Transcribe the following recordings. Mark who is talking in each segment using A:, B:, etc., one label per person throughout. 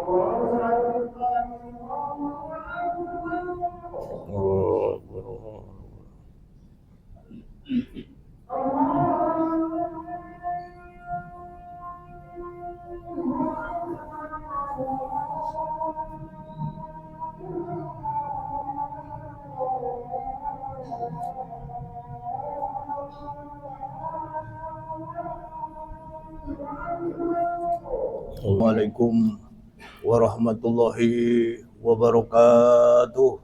A: Assalamualaikum warahmatullahi wabarakatuh.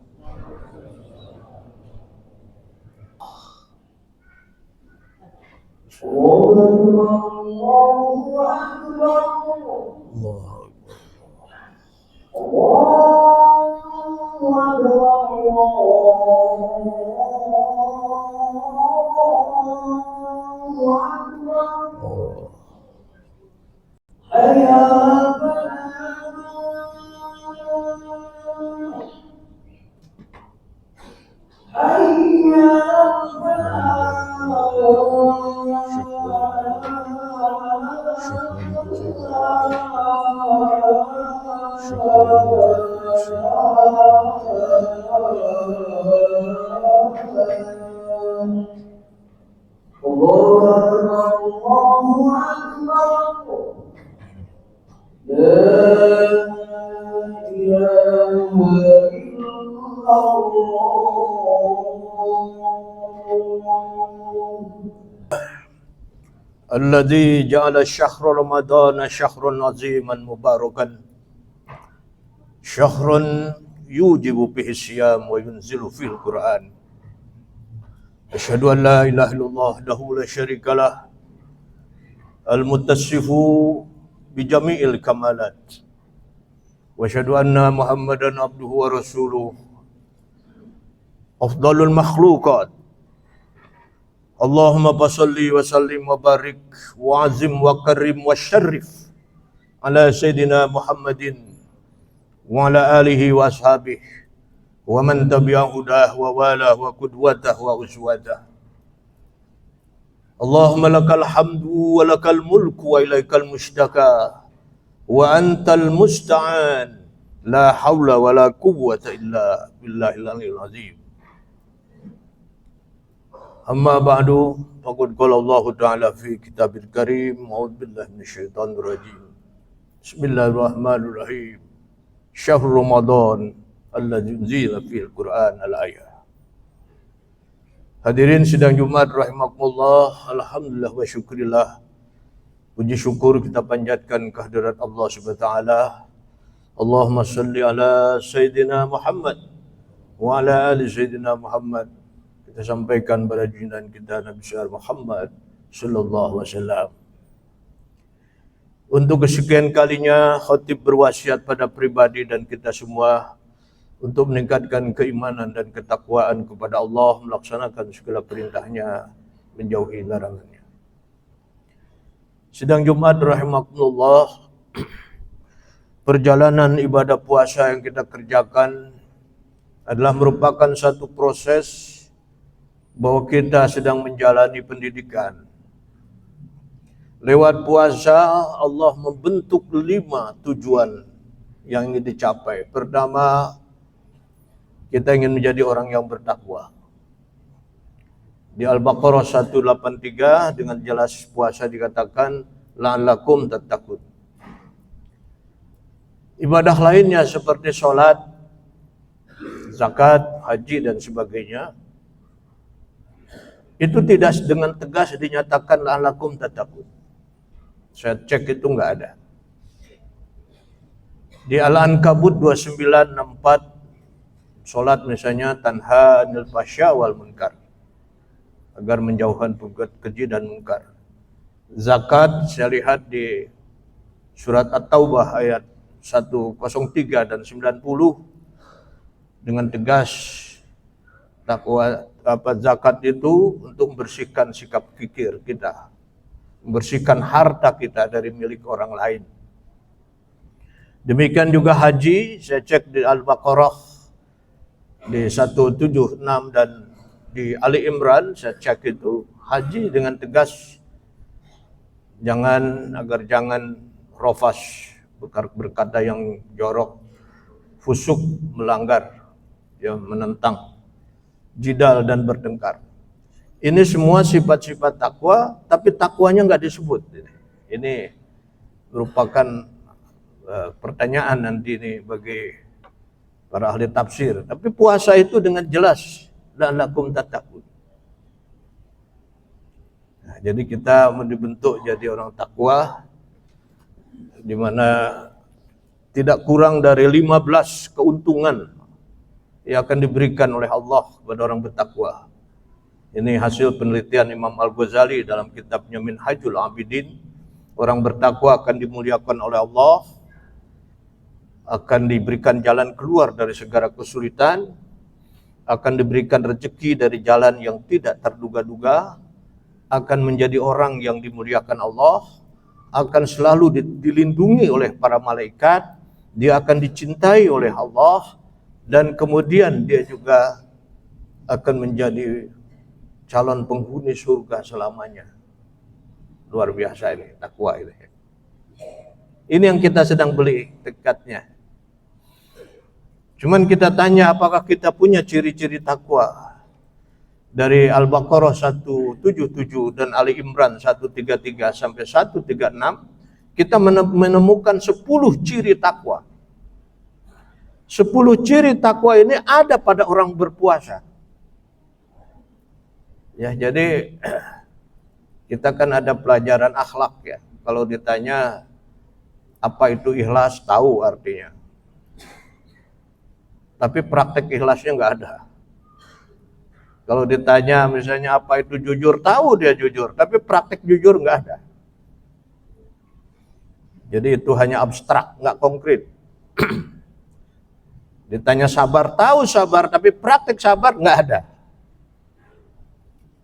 A: Alladzi ja'ala syahr Ramadan syahrun aziman mubarakan syahrun yujibu fihi siyam wa yunzilu fil Qur'an. Asyhadu an la ilaha illallah wahdahu la syarikalah al-muttassifu bi jami'il kamalat wa asyhadu anna Muhammadan abduhu wa rasuluh afdalul makhluqat. Allahumma basalli wa sallim wa barik wa azim wa karim wa syarif ala Sayyidina Muhammadin wa ala alihi wa ashabihi wa man tabi'ahu dah wa wala wa qudwatah wa uswatah. Allahumma lakal hamdu wa lakal mulku wa ilaikal mushtaka wa antal musta'an la hawla wa la quwwata illa billahil aliyyil azim. Amma ba'du, faqad qala Allah Ta'ala fi kitabil karim, a'udzu billahi minasyaitonir rajim. Bismillahirrahmanirrahim. Syahrul Ramadan alladzi unzila fil Qur'an al-ayah. Hadirin sidang Jumat rahimakumullah, alhamdulillah wa syukurillah. Puji syukur kita panjatkan kehadirat Allah Subhanahu wa taala. Allahumma salli ala Sayyidina Muhammad wa ala ali Sayyidina Muhammad. Kita sampaikan pada junjungan kita Nabi besar Muhammad sallallahu alaihi wasallam. Untuk kesekian kalinya khatib berwasiat pada pribadi dan kita semua untuk meningkatkan keimanan dan ketakwaan kepada Allah, melaksanakan segala perintahnya, menjauhi larangannya. Sidang Jumat rahimakumullah, perjalanan ibadah puasa yang kita kerjakan adalah merupakan satu proses bahwa kita sedang menjalani pendidikan. Lewat puasa Allah membentuk 5 tujuan yang ingin dicapai. Pertama, kita ingin menjadi orang yang bertakwa. Di Al-Baqarah 183 dengan jelas puasa dikatakan la'allakum tattaqun. Ibadah lainnya seperti sholat, zakat, haji dan sebagainya, itu tidak dengan tegas dinyatakan la'allakum tattaqun. Saya cek itu enggak ada. Di Al-Ankabut 2964, sholat misalnya tanha anil fasya wal munkar, agar menjauhkan perbuatan keji dan munkar. Zakat saya lihat di surat At-Taubah ayat 103 dan 90 dengan tegas takwa zakat itu untuk membersihkan sikap fikir kita, membersihkan harta kita dari milik orang lain. Demikian juga haji, saya cek di Al-Baqarah di 176 dan di Ali Imran saya cek itu haji dengan tegas agar jangan rofas, berkata yang jorok, fusuk, melanggar, ya, menentang, jidal dan bertengkar. Ini semua sifat-sifat takwa, tapi takwanya nggak disebut. Ini merupakan pertanyaan nanti ini bagi para ahli tafsir. Tapi puasa itu dengan jelas, la'allakum tattaqun. Nah, jadi kita dibentuk jadi orang takwa, di mana tidak kurang dari 15 keuntungan yang akan diberikan oleh Allah kepada orang bertakwa. Ini hasil penelitian Imam Al-Ghazali dalam kitabnya Minhajul Abidin. Orang bertakwa akan dimuliakan oleh Allah, akan diberikan jalan keluar dari segala kesulitan, akan diberikan rezeki dari jalan yang tidak terduga-duga, akan menjadi orang yang dimuliakan Allah, akan selalu dilindungi oleh para malaikat, dia akan dicintai oleh Allah, dan kemudian dia juga akan menjadi calon penghuni surga selamanya. Luar biasa ini, takwa ini. Ini yang kita sedang beli tekadnya. Cuman kita tanya apakah kita punya ciri-ciri takwa. Dari Al-Baqarah 177 dan Ali Imran 133 sampai 136, kita menemukan 10 ciri takwa. 10 ciri takwa ini ada pada orang berpuasa. Ya, jadi kita kan ada pelajaran akhlak ya. Kalau ditanya apa itu ikhlas, tahu artinya. Tapi praktek ikhlasnya nggak ada. Kalau ditanya misalnya apa itu jujur, tahu dia jujur, tapi praktek jujur nggak ada. Jadi itu hanya abstrak, nggak konkret. Ditanya sabar, tahu sabar, tapi praktek sabar nggak ada.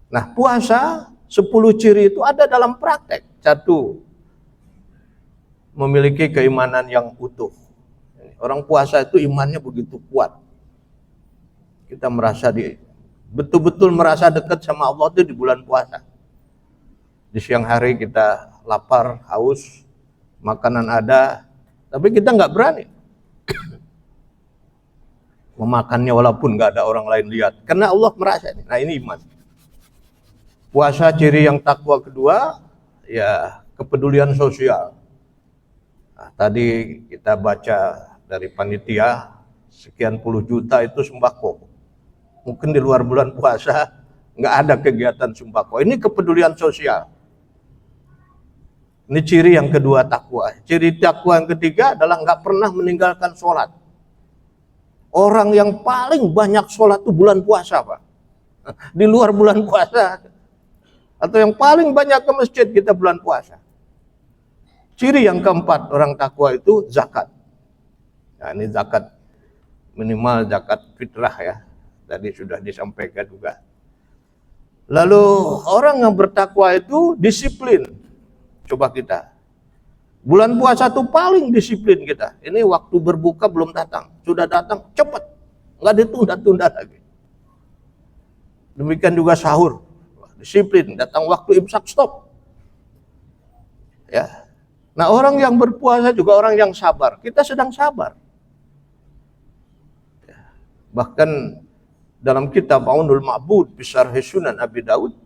A: Nah, puasa 10 ciri itu ada dalam praktek. 1, memiliki keimanan yang utuh. Orang puasa itu imannya begitu kuat. Kita merasa betul-betul merasa dekat sama Allah itu di bulan puasa. Di siang hari kita lapar, haus, makanan ada, tapi kita nggak berani memakannya walaupun nggak ada orang lain lihat. Karena Allah merasa ini. Nah, ini iman. Puasa ciri yang takwa kedua, ya kepedulian sosial. Nah, tadi kita baca dari panitia, sekian puluh juta itu sembako. Mungkin di luar bulan puasa nggak ada kegiatan sembako. Ini kepedulian sosial. Ini ciri yang kedua takwa. Ciri takwa yang ketiga adalah nggak pernah meninggalkan sholat. Orang yang paling banyak sholat itu bulan puasa, Pak. Di luar bulan puasa. Atau yang paling banyak ke masjid kita bulan puasa. Ciri yang keempat orang takwa itu zakat. Nah, ini zakat, minimal zakat fitrah ya. Tadi sudah disampaikan juga. Lalu orang yang bertakwa itu disiplin. Coba kita. Bulan puasa itu paling disiplin kita. Ini waktu berbuka belum datang. Sudah datang, cepat. Nggak ditunda-tunda lagi. Demikian juga sahur. Disiplin, datang waktu imsak, stop. Ya. Nah, orang yang berpuasa juga orang yang sabar. Kita sedang sabar. Ya. Bahkan dalam kitab Aunul Ma'bud Bisarhi Sunan Abi Daud,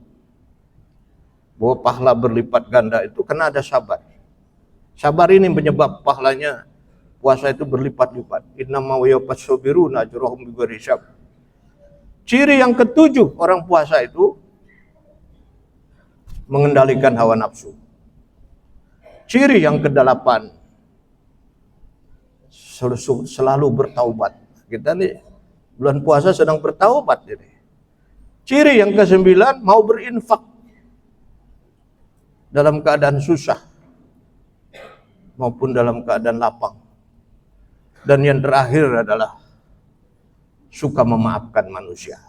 A: bahwa pahala berlipat ganda itu karena ada sabar. Sabar ini menyebab pahalanya puasa itu berlipat-lipat. Innama wayafas sabiruna ajrahum bighairi hisab. Ciri yang ketujuh orang puasa itu mengendalikan hawa nafsu. Ciri yang kedelapan, selalu bertaubat. Kita nih bulan puasa sedang bertaubat ini. Ciri yang kesembilan, mau berinfak dalam keadaan susah maupun dalam keadaan lapang. Dan yang terakhir adalah suka memaafkan manusia.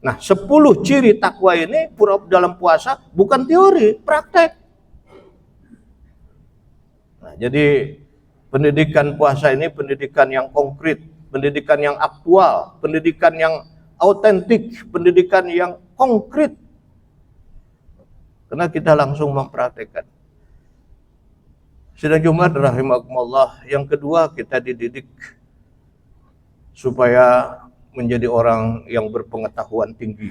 A: Nah, 10 ciri takwa ini dalam puasa bukan teori, praktek. Nah, jadi pendidikan puasa ini pendidikan yang konkret, pendidikan yang aktual, pendidikan yang autentik, pendidikan yang konkret. Karena kita langsung mempraktekkan. Sidang Jumat rahimakumullah, yang kedua kita dididik supaya menjadi orang yang berpengetahuan tinggi,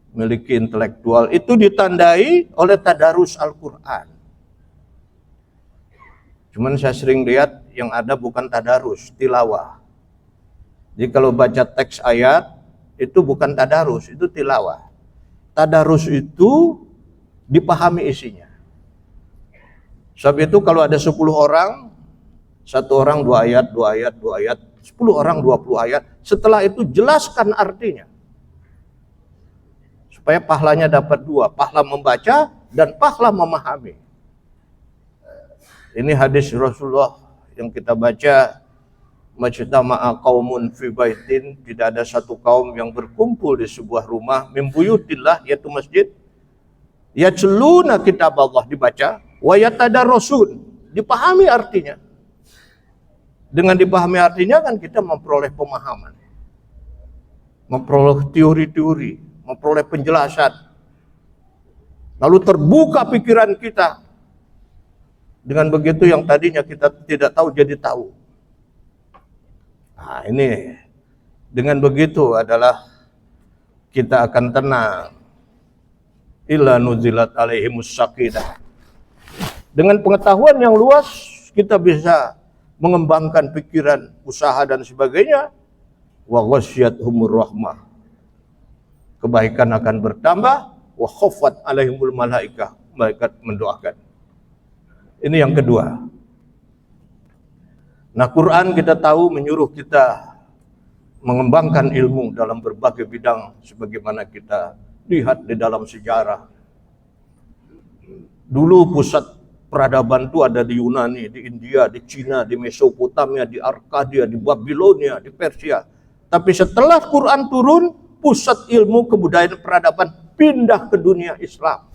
A: memiliki intelektual. Itu ditandai oleh tadarus Al-Quran. Cuman saya sering lihat yang ada bukan tadarus, tilawah. Jadi kalau baca teks ayat itu bukan tadarus, itu tilawah. Tadarus itu dipahami isinya. Sebab itu kalau ada 10 orang, satu orang 2 ayat, 2 ayat, 2 ayat, 10 orang 20 ayat, setelah itu jelaskan artinya. Supaya pahalanya dapat 2, pahala membaca dan pahala memahami. Ini hadis Rasulullah yang kita baca, majtama'a qaumun fi baitin, tidak ada satu kaum yang berkumpul di sebuah rumah, min buyutillah, yaitu masjid, yatluna kitab Allah, dibaca, wa yatadarrusun, dipahami artinya. Dengan dipahami artinya kan kita memperoleh pemahaman, memperoleh teori-teori, memperoleh penjelasan. Lalu terbuka pikiran kita. Dengan begitu yang tadinya kita tidak tahu jadi tahu. Nah ini, dengan begitu adalah kita akan tenang. Illa nuzilat alaihimus sakinah. Dengan pengetahuan yang luas, kita bisa mengembangkan pikiran, usaha dan sebagainya. Wa ghasyiyatuhumur rahmah. Kebaikan akan bertambah. Wa khaffat alaihimul malaikah. Malaikat mendoakan. Ini yang kedua. Nah, Quran kita tahu menyuruh kita mengembangkan ilmu dalam berbagai bidang sebagaimana kita lihat di dalam sejarah. Dulu pusat peradaban itu ada di Yunani, di India, di Cina, di Mesopotamia, di Arkadia, di Babilonia, di Persia. Tapi setelah Quran turun, pusat ilmu kebudayaan peradaban pindah ke dunia Islam.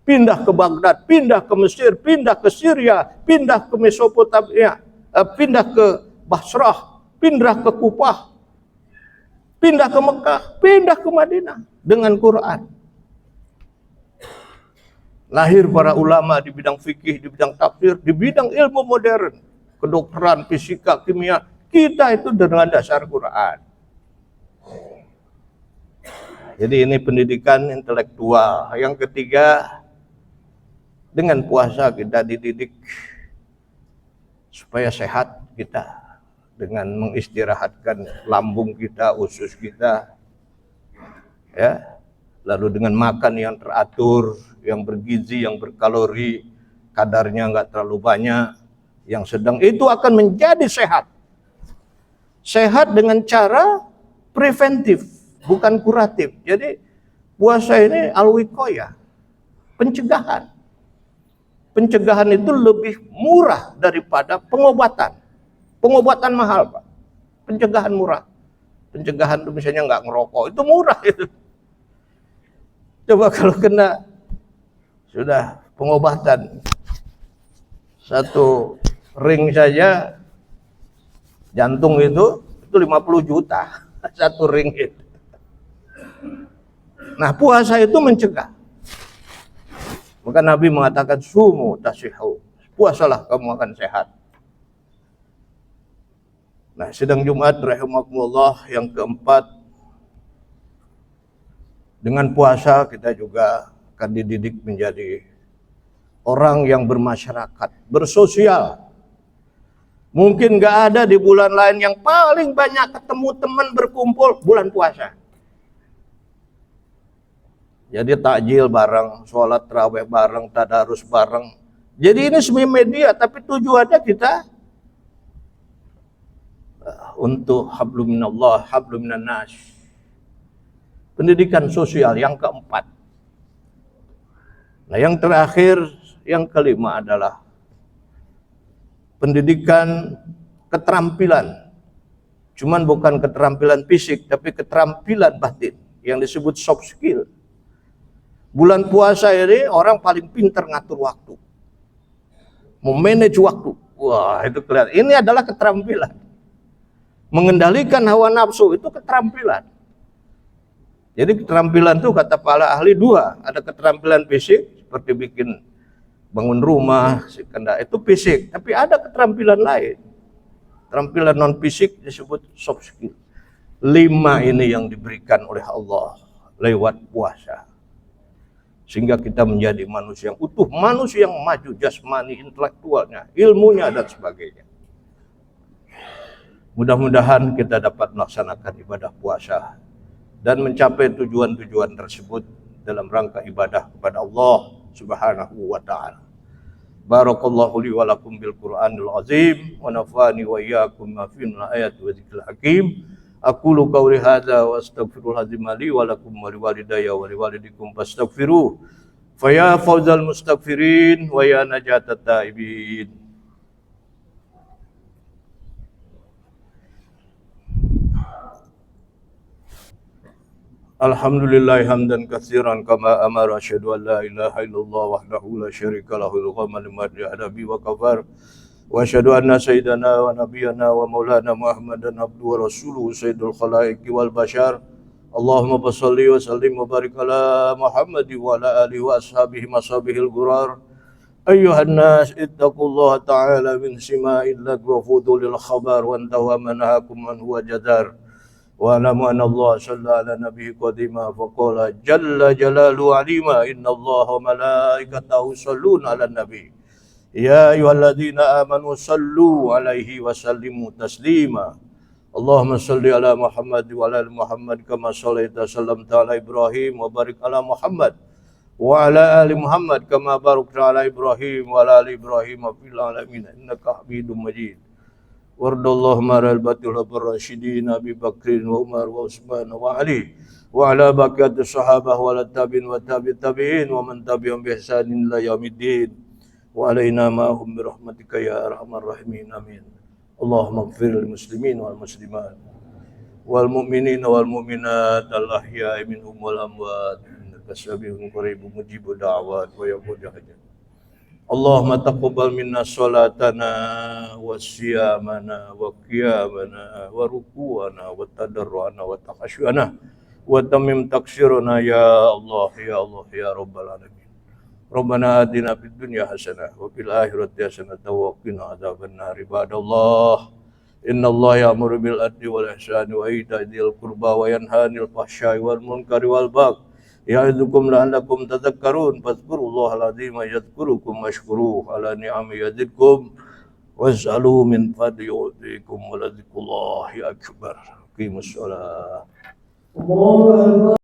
A: Pindah ke Baghdad, pindah ke Mesir, pindah ke Syria, pindah ke Mesopotamia, pindah ke Basrah, pindah ke Kufah, pindah ke Mekah, pindah ke Madinah dengan Quran. Lahir para ulama di bidang fikih, di bidang tafsir, di bidang ilmu modern, kedokteran, fisika, kimia. Kita itu dengan dasar Quran. Jadi ini pendidikan intelektual. Yang ketiga, dengan puasa kita dididik supaya sehat kita, dengan mengistirahatkan lambung kita, usus kita, ya. Lalu dengan makan yang teratur, yang bergizi, yang berkalori, kadarnya nggak terlalu banyak, yang sedang, itu akan menjadi sehat. Sehat dengan cara preventif, bukan kuratif. Jadi puasa ini al-wiqayah, pencegahan. Pencegahan itu lebih murah daripada pengobatan. Pengobatan mahal, Pak. Pencegahan murah. Pencegahan itu misalnya nggak ngerokok, itu murah itu. Coba kalau kena sudah pengobatan, satu ring saja jantung itu 50 juta satu ring itu. Nah, puasa itu mencegah. Maka Nabi mengatakan sumu tasihu, puasalah kamu akan sehat. Nah, sidang Jumat rahimakumullah, yang keempat, dengan puasa kita juga akan dididik menjadi orang yang bermasyarakat, bersosial. Mungkin gak ada di bulan lain yang paling banyak ketemu teman berkumpul bulan puasa. Jadi takjil bareng, sholat tarawih bareng, tadarus bareng. Jadi ini semua media, tapi tujuannya kita untuk hablum minallah, hablum minan nas. Pendidikan sosial yang keempat. Nah, yang terakhir, yang kelima adalah pendidikan keterampilan. Cuman bukan keterampilan fisik, tapi keterampilan batin yang disebut soft skill. Bulan puasa ini orang paling pintar ngatur waktu, memanage waktu. Wah, itu kelihatan. Ini adalah keterampilan. Mengendalikan hawa nafsu itu keterampilan. Jadi keterampilan itu kata para ahli dua, ada keterampilan fisik seperti bikin bangun rumah, sekadar itu fisik, tapi ada keterampilan lain. Keterampilan non fisik disebut soft skill. 5 ini yang diberikan oleh Allah lewat puasa. Sehingga kita menjadi manusia yang utuh, manusia yang maju jasmani, intelektualnya, ilmunya dan sebagainya. Mudah-mudahan kita dapat melaksanakan ibadah puasa dan mencapai tujuan-tujuan tersebut dalam rangka ibadah kepada Allah Subhanahu wa taala. Barakallahu li wa lakum bil Qur'anil azim wa nafa'ani wa iyyakum ma fihi min ayati wa dzikril hakim. Aqulu qawli hadza wa astaghfirullah li wa lakum wa liwalidayya wa liwalidikum fastaghfiruh. Fa ya fawzal mustaghfirin wa ya najatat taibin. Alhamdulillah hamdan katsiran kama amara asyhadu an la ilaha illallah wahdahu la syarika lahu al-ghamma liman yahdabi wa kafar wa asyhadu anna sayyidana wa nabiyyana wa maulana Muhammadan abduhu wa rasuluhu sayyidul khalaiqi wal bashar. Allahumma shalli wa sallim wa barik ala Muhammad wa ala alihi wa ashabihi masabihil ghurar. Ayyuhan nas ittaqullaha ta'ala min sima'il lagwa fudulil khabar wa antawa manahakum man huwa jadar. وَاعْلَمُوا أَنَّ اللَّهَ صَلَّى عَلَى نَبِيِّهِ قَدِيمًا فَقَالَ جَلَّ جَلَالُهُ عَلِيمًا إِنَّ اللَّهَ وَمَلَائِكَتَهُ يُصَلُّونَ عَلَى النَّبِيِّ يَا أَيُّهَا الَّذِينَ آمَنُوا صَلُّوا عَلَيْهِ وَسَلِّمُوا تَسْلِيمًا اللهم صل على محمد وعلى آل محمد كما صليت وسلمت على إبراهيم وبارك على محمد وعلى آل محمد كما باركت على إبراهيم وعلى آل إبراهيم في العالمين إنك حميد مجيد. وارض اللهم عن الباطل الراشدين ابي بكر وعمر وعثمان وعلي وعلى بقية الصحابه والتابعين والتابعين ومن تبعهم باحسان الى يوم الدين وعلينا معهم برحمتك يا ارحم الراحمين امين. اللهم اغفر للمسلمين والمسلمات والمؤمنين والمؤمنات الاحياء منهم والاموات انك سميع قريب مجيب الدعوات ويقول الحاجات. Allahumma taqabbal minna salatana wa siyamana wa qiyamana wa ruku'ana wa tadarru'ana wa takhashu'ana wa tamim taksiruna ya Allah ya Rabbal Alamin. Rabbana atina fid dunya hasanah wa fil akhirati hasanah wa qina adzabannar. Ibadallah, inna Allah ya'muru bil adli wal ihsani wa ita'i dzil qurba wa yanha 'anil fahsya'i wal munkari wal baghi ya'idukum la'allakum tadhakkarun fadhkurullahal azima yadhkurukum washkuruhu ala ni'ami yazidkum was'alu min fadli yu'tikum wa ladhikullahi akbar. Qimus shalah.